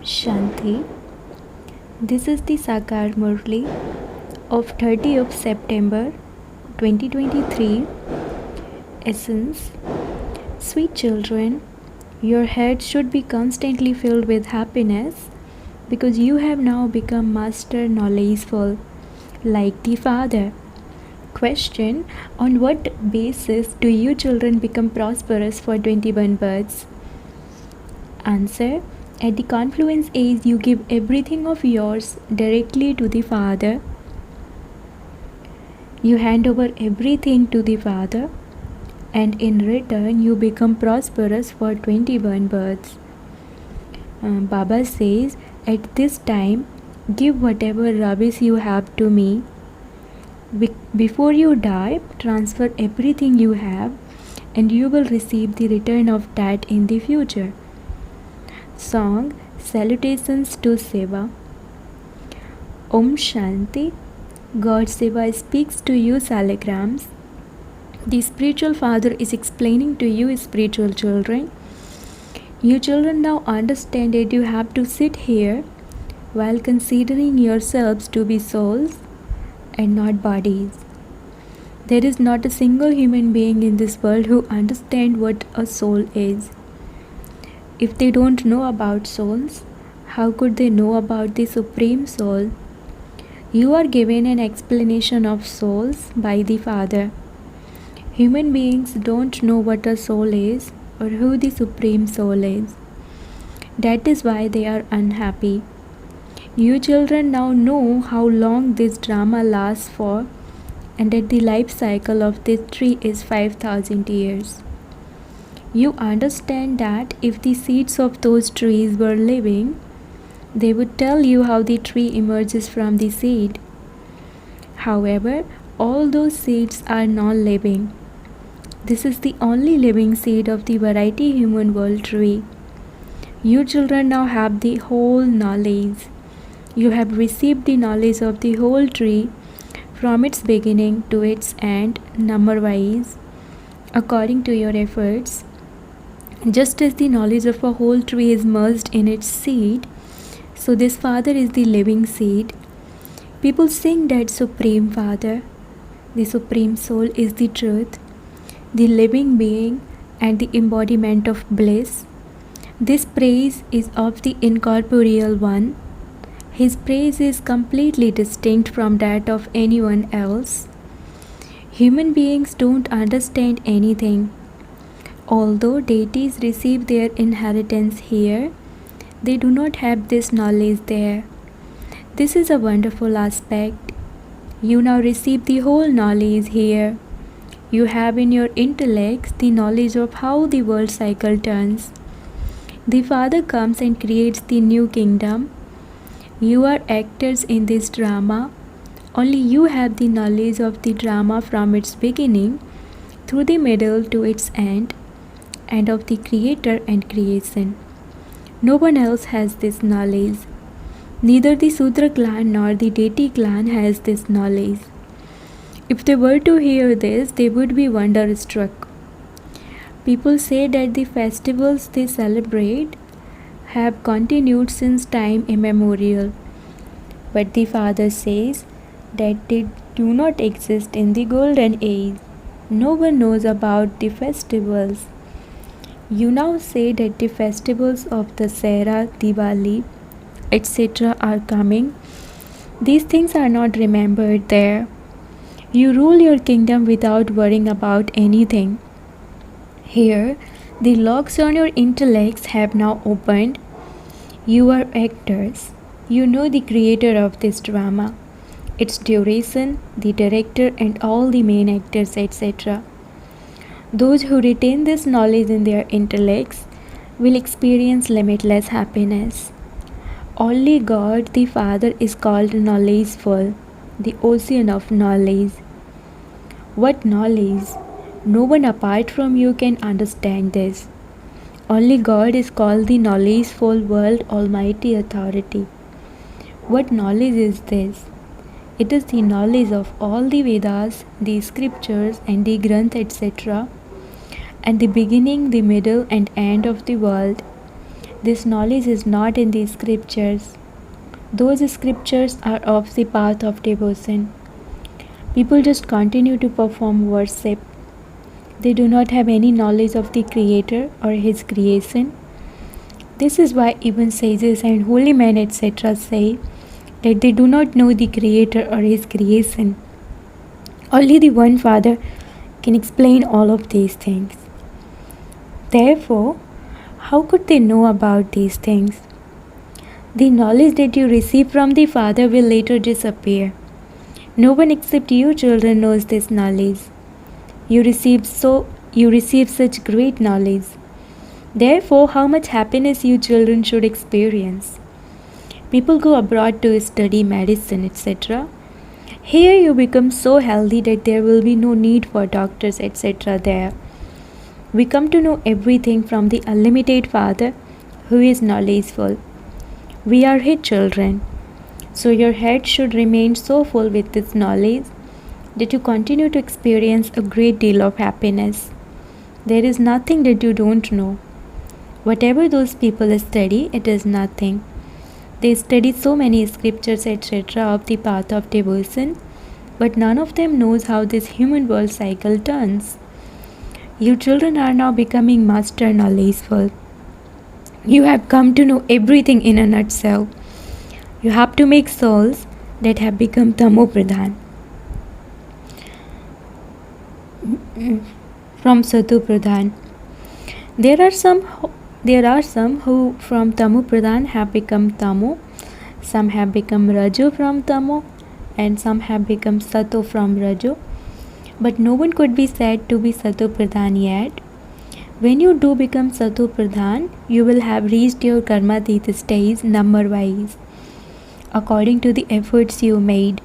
Shanti. This is the Sakar Murli of 30th September 2023. Essence. Sweet children, your head should be constantly filled with happiness because you have now become master knowledgeful, like the Father. Question: on what basis do you children become prosperous for 21 births? Answer: at the confluence age, you give everything of yours directly to the Father. You hand over everything to the Father, and in return, you become prosperous for 21 births. Baba says, at this time, give whatever rubbish you have to me. Before you die, transfer everything you have, and you will receive the return of that in the future. Song Salutations to Seva. Om Shanti. God Seva speaks to you salagrams. The spiritual father is explaining to you spiritual children. You children now understand that you have to sit here while considering yourselves to be souls and not bodies. There is not a single human being in this world who understands what a soul is. If they don't know about souls, how could they know about the Supreme Soul? You are given an explanation of souls by the Father. Human beings don't know what a soul is or who the Supreme Soul is. That is why they are unhappy. You children now know how long this drama lasts for, and that the life cycle of this tree is 5,000 years. You understand that if the seeds of those trees were living, they would tell you how the tree emerges from the seed. However, all those seeds are non-living. This is the only living seed of the variety human world tree. You children now have the whole knowledge. You have received the knowledge of the whole tree from its beginning to its end, number-wise, according to your efforts. Just as the knowledge of a whole tree is merged in its seed, so this Father is the living seed. People sing that Supreme Father, the Supreme Soul is the truth, the living being and the embodiment of bliss. This praise is of the incorporeal one. His praise is completely distinct from that of anyone else. Human beings don't understand anything. Although deities receive their inheritance here, they do not have this knowledge there. This is a wonderful aspect. You now receive the whole knowledge here. You have in your intellects the knowledge of how the world cycle turns. The Father comes and creates the new kingdom. You are actors in this drama. Only you have the knowledge of the drama from its beginning through the middle to its end, and of the creator and creation. No one else has this knowledge. Neither the Sudra clan nor the deity clan has this knowledge. If they were to hear this, they would be wonderstruck. People say that the festivals they celebrate have continued since time immemorial. But the Father says that they do not exist in the golden age. No one knows about the festivals. You now say that the festivals of Dasera, Diwali, etc. are coming. These things are not remembered there. You rule your kingdom without worrying about anything. Here, the locks on your intellects have now opened. You are actors. You know the creator of this drama, its duration, the director, and all the main actors, etc. Those who retain this knowledge in their intellects will experience limitless happiness. Only God the Father is called knowledgeful, the ocean of knowledge. What knowledge? No one apart from you can understand this. Only God is called the knowledgeful world Almighty Authority. What knowledge is this? It is the knowledge of all the Vedas, the scriptures and the Granth, etc., and the beginning, the middle and end of the world. This knowledge is not in the scriptures. Those scriptures are of the path of devotion. People just continue to perform worship. They do not have any knowledge of the Creator or His creation. This is why even sages and holy men etc. say that they do not know the Creator or His creation. Only the one Father can explain all of these things. Therefore, how could they know about these things? The knowledge that you receive from the Father will later disappear. No one except you children knows this knowledge. You receive such great knowledge. Therefore, how much happiness you children should experience. People go abroad to study medicine, etc. Here you become so healthy that there will be no need for doctors, etc. there. We come to know everything from the unlimited Father who is knowledgeful. We are His children. So your head should remain so full with this knowledge that you continue to experience a great deal of happiness. There is nothing that you don't know. Whatever those people study, it is nothing. They study so many scriptures etc. of the path of devotion, but none of them knows how this human world cycle turns. You children are now becoming master knowledgeful. You have come to know everything in a nutshell. You have to make souls that have become Tamo Pradhan from Sato Pradhan. There are some who from Tamo Pradhan have become Tamo, some have become Rajo from Tamo, and some have become Sato from Rajo. But no one could be said to be Sato Pradhan yet. When you do become Sato Pradhan, you will have reached your Karmatita stage number-wise, according to the efforts you made.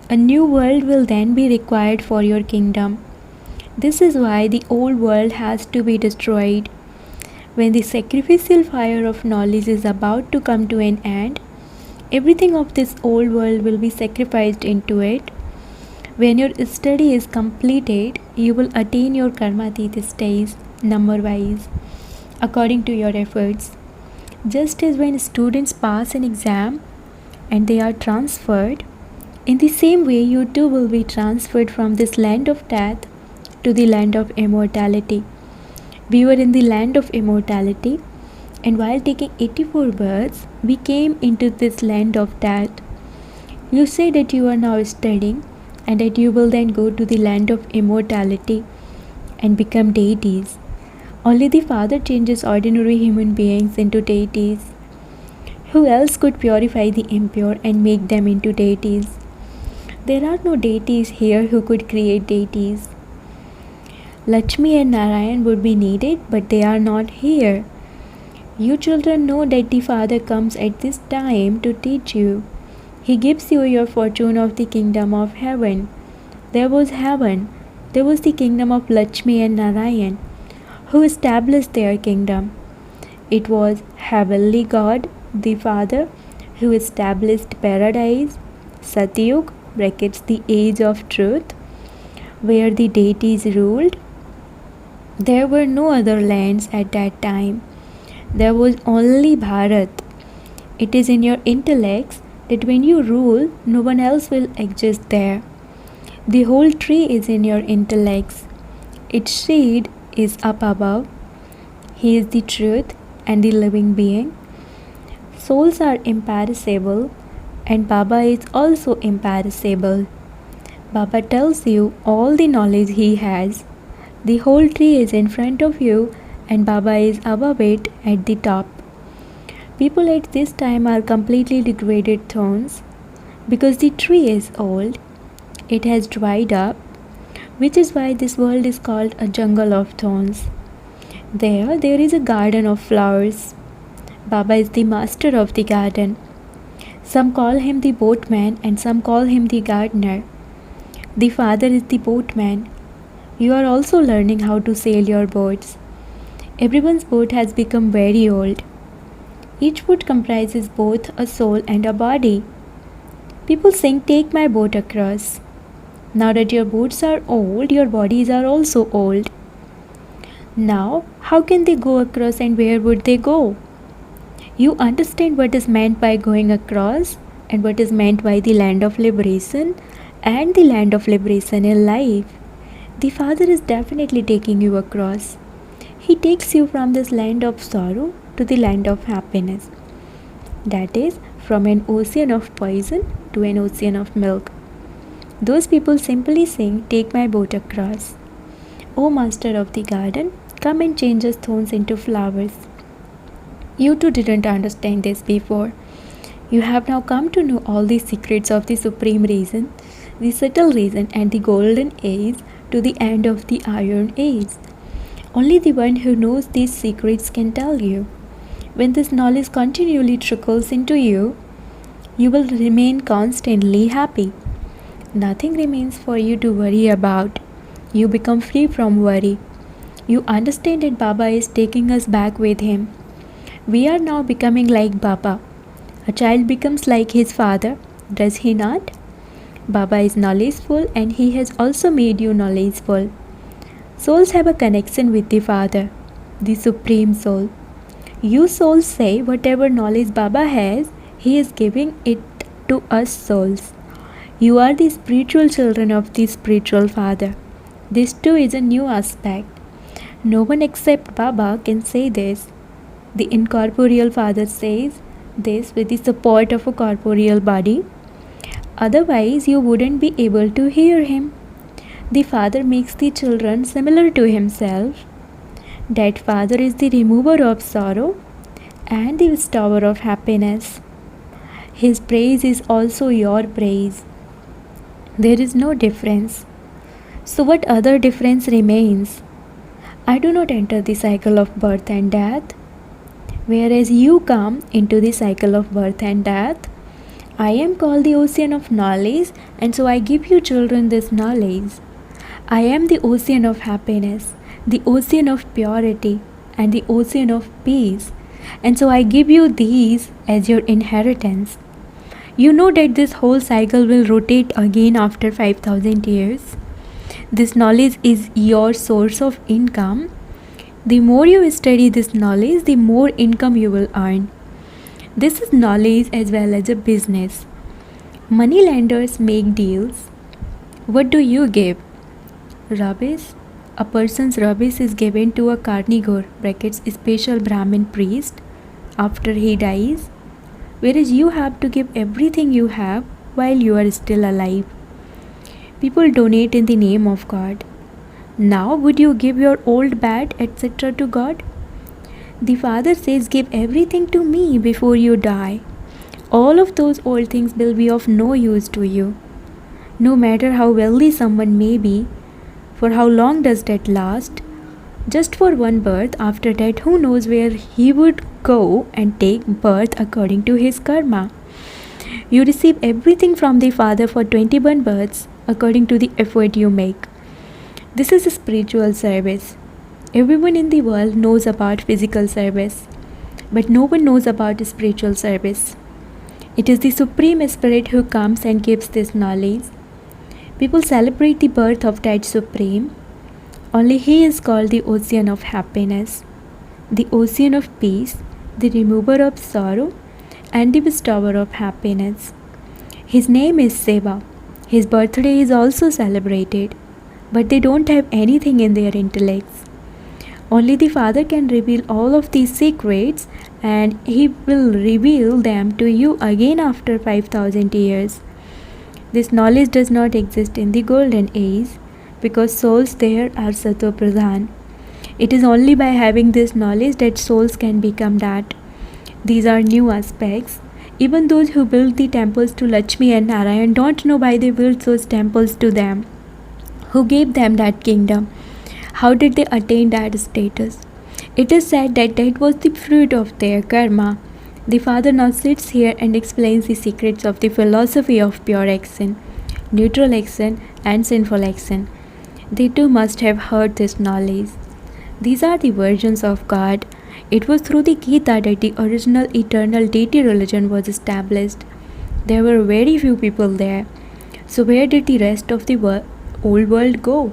A new world will then be required for your kingdom. This is why the old world has to be destroyed. When the sacrificial fire of knowledge is about to come to an end, everything of this old world will be sacrificed into it. When your study is completed, you will attain your Karmatita stage number-wise, according to your efforts. Just as when students pass an exam and they are transferred, in the same way you too will be transferred from this land of death to the land of immortality. We were in the land of immortality, and while taking 84 births, we came into this land of death. You say that you are now studying and that you will then go to the land of immortality and become deities. Only the Father changes ordinary human beings into deities. Who else could purify the impure and make them into deities? There are no deities here who could create deities. Lakshmi and Narayan would be needed, but they are not here. You children know that the Father comes at this time to teach you. He gives you your fortune of the kingdom of heaven. There was heaven. There was the kingdom of Lakshmi and Narayan, who established their kingdom. It was Heavenly God, the Father, who established paradise, Satyug, brackets the age of truth, where the deities ruled. There were no other lands at that time. There was only Bharat. It is in your intellects that when you rule, no one else will exist there. The whole tree is in your intellects. Its shade is up above. He is the truth and the living being. Souls are imperishable, and Baba is also imperishable. Baba tells you all the knowledge he has. The whole tree is in front of you, and Baba is above it at the top. People at this time are completely degraded thorns because the tree is old. It has dried up, which is why this world is called a jungle of thorns. There is a garden of flowers. Baba is the master of the garden. Some call him the boatman and some call him the gardener. The Father is the boatman. You are also learning how to sail your boats. Everyone's boat has become very old. Each boat comprises both a soul and a body. People sing, "Take my boat across." Now that your boats are old, your bodies are also old. Now, how can they go across and where would they go? You understand what is meant by going across and what is meant by the land of liberation and the land of liberation in life. The Father is definitely taking you across. He takes you from this land of sorrow to the land of happiness. That is, from an ocean of poison to an ocean of milk. Those people simply sing, "Take my boat across." O Master of the garden, come and change us thorns into flowers. You too didn't understand this before. You have now come to know all the secrets of the supreme reason, the subtle reason, and the golden age to the end of the iron age. Only the one who knows these secrets can tell you. When this knowledge continually trickles into you, you will remain constantly happy. Nothing remains for you to worry about. You become free from worry. You understand that Baba is taking us back with him. We are now becoming like Baba. A child becomes like his father, does he not? Baba is knowledgeful and he has also made you knowledgeful. Souls have a connection with the Father, the Supreme Soul. You souls say whatever knowledge Baba has, he is giving it to us souls. You are the spiritual children of the spiritual Father. This too is a new aspect. No one except Baba can say this. The incorporeal Father says this with the support of a corporeal body. Otherwise, you wouldn't be able to hear him. The Father makes the children similar to himself. That Father is the remover of sorrow and the bestower of happiness. His praise is also your praise. There is no difference. So what other difference remains? I do not enter the cycle of birth and death. Whereas you come into the cycle of birth and death, I am called the ocean of knowledge, and so I give you children this knowledge. I am the ocean of happiness, the ocean of purity, and the ocean of peace, and so I give you these as your inheritance. You know that this whole cycle will rotate again after 5,000 years. This knowledge is your source of income. The more you study this knowledge, the more income you will earn. This is knowledge as well as a business. Money lenders make deals. What do you give? Rubbish. A person's rubbish is given to a carnivore (special Brahmin priest) after he dies, whereas you have to give everything you have while you are still alive. People donate in the name of God. Now would you give your old bed, etc. to God? The Father says, give everything to me before you die. All of those old things will be of no use to you. No matter how wealthy someone may be, for how long does that last? Just for one birth, after that who knows where he would go and take birth according to his karma. You receive everything from the Father for 21 births according to the effort you make. This is a spiritual service. Everyone in the world knows about physical service, but no one knows about spiritual service. It is the Supreme Spirit who comes and gives this knowledge. People celebrate the birth of that Supreme. Only He is called the ocean of happiness, the ocean of peace, the remover of sorrow, and the bestower of happiness. His name is Seva. His birthday is also celebrated, but they don't have anything in their intellects. Only the Father can reveal all of these secrets, and He will reveal them to you again after 5,000 years. This knowledge does not exist in the golden age, because souls there are Sato Pradhan. It is only by having this knowledge that souls can become that. These are new aspects. Even those who build the temples to Lakshmi and Narayan don't know why they built those temples to them. Who gave them that kingdom? How did they attain that status? It is said that that was the fruit of their karma. The Father now sits here and explains the secrets of the philosophy of pure action, neutral action, and sinful action. They too must have heard this knowledge. These are the versions of God. It was through the Gita that the original eternal deity religion was established. There were very few people there. So where did the rest of the old world go?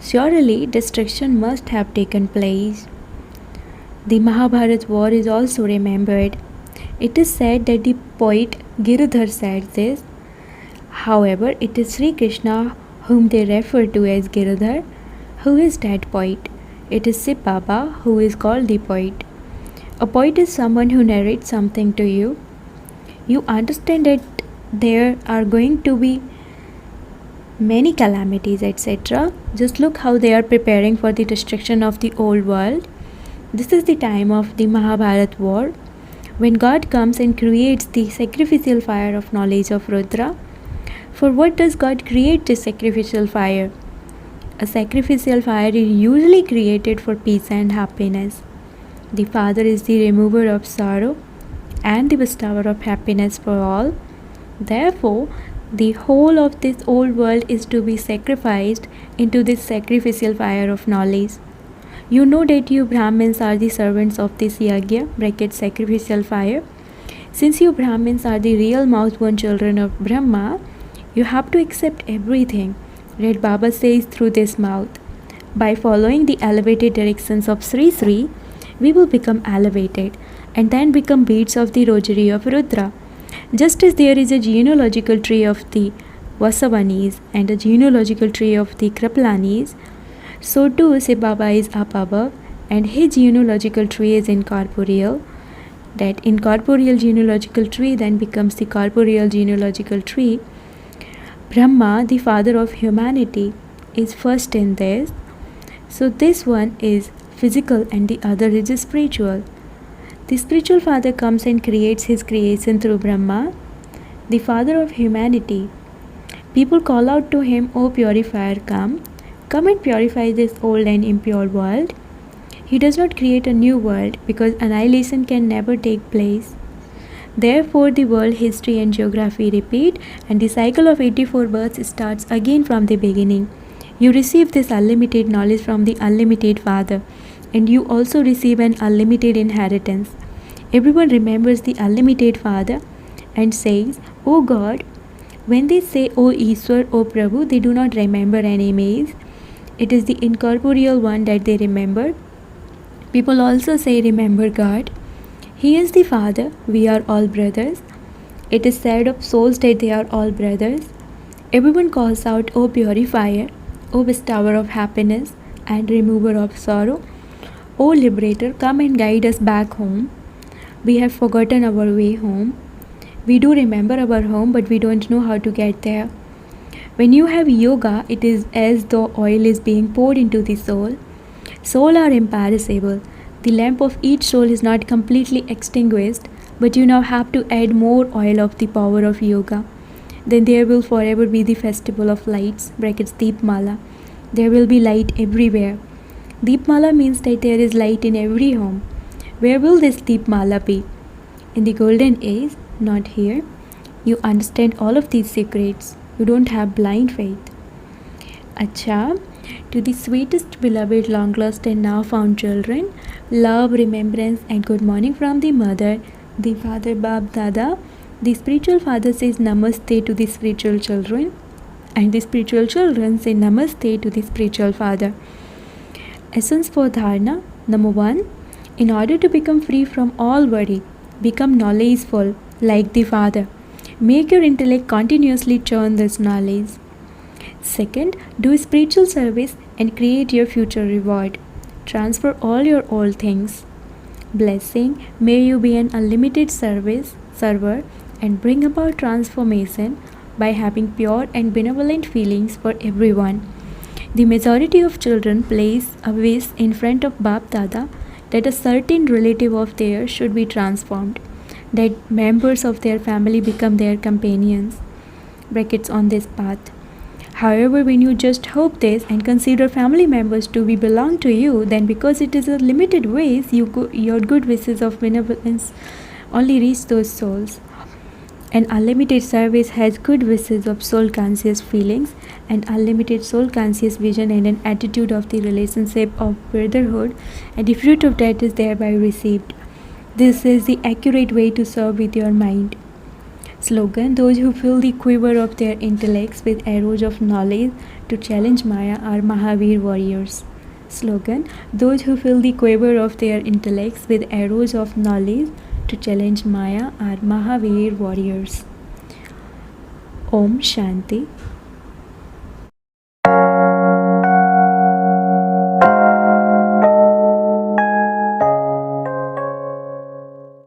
Surely destruction must have taken place. The Mahabharat war is also remembered. It is said that the poet Giridhar said this. However, it is Sri Krishna whom they refer to as Giridhar, who is that poet. It is Sip Baba who is called the poet. A poet is someone who narrates something to you. You understand that there are going to be many calamities, etc. Just look how they are preparing for the destruction of the old world. This is the time of the Mahabharat war, when God comes and creates the sacrificial fire of knowledge of Rudra. For what does God create this sacrificial fire? A sacrificial fire is usually created for peace and happiness. The Father is the remover of sorrow and the bestower of happiness for all. Therefore, the whole of this old world is to be sacrificed into this sacrificial fire of knowledge. You know that you Brahmins are the servants of this yagya, sacrificial fire. Since you Brahmins are the real mouth-born children of Brahma, you have to accept everything that Baba says through this mouth. By following the elevated directions of Sri Sri, we will become elevated and then become beads of the rosary of Rudra. Just as there is a genealogical tree of the Vasavanis and a genealogical tree of the Kripalanis, so too Sip Baba is up above and his genealogical tree is incorporeal. That incorporeal genealogical tree then becomes the corporeal genealogical tree. Brahma, the father of humanity, is first in this. So this one is physical and the other is spiritual. The spiritual father comes and creates his creation through Brahma, the father of humanity. People call out to him, "O purifier, come and purify this old and impure world." He does not create a new world because annihilation can never take place. Therefore, the world history and geography repeat and the cycle of 84 births starts again from the beginning. You receive this unlimited knowledge from the unlimited Father, and you also receive an unlimited inheritance. Everyone remembers the unlimited Father and says, "O God." When they say, "O Ishwar, O Prabhu," they do not remember an image. It is the incorporeal one that they remember. People also say, "Remember God. He is the Father. We are all brothers." It is said of souls that they are all brothers. Everyone calls out, "O purifier, O bestower of happiness and remover of sorrow, O liberator, come and guide us back home. We have forgotten our way home. We do remember our home, but we don't know how to get there." When you have yoga, it is as though oil is being poured into the soul. Soul are imperishable. The lamp of each soul is not completely extinguished, but you now have to add more oil of the power of yoga. Then there will forever be the festival of lights, Deepmala. There will be light everywhere. Deepmala means that there is light in every home. Where will this Deepmala be? In the golden age? Not here. You understand all of these secrets. You don't have blind faith. Acha, to the sweetest, beloved, long lost and now found children, love, remembrance and good morning from the mother, the father Bab Dada. The spiritual father says namaste to the spiritual children, and the spiritual children say namaste to the spiritual father. Essence for dharana. Number 1. In order to become free from all worry, become knowledgeful like the Father. Make your intellect continuously churn this knowledge. Second, do spiritual service and create your future reward. Transfer all your old things. Blessing, may you be an unlimited server and bring about transformation by having pure and benevolent feelings for everyone. The majority of children place a wish in front of Bap Dada that a certain relative of theirs should be transformed, that members of their family become their companions, on this path. However, when you just hope this and consider family members to be belong to you, then because it is a limited ways, your good wishes of benevolence only reach those souls. An unlimited service has good wishes of soul conscious feelings and unlimited soul conscious vision and an attitude of the relationship of brotherhood, and the fruit of that is thereby received. This is the accurate way to serve with your mind. Slogan: those who fill the quiver of their intellects with arrows of knowledge to challenge Maya are Mahavir warriors. Slogan: those who fill the quiver of their intellects with arrows of knowledge to challenge Maya are Mahavir warriors. Om Shanti.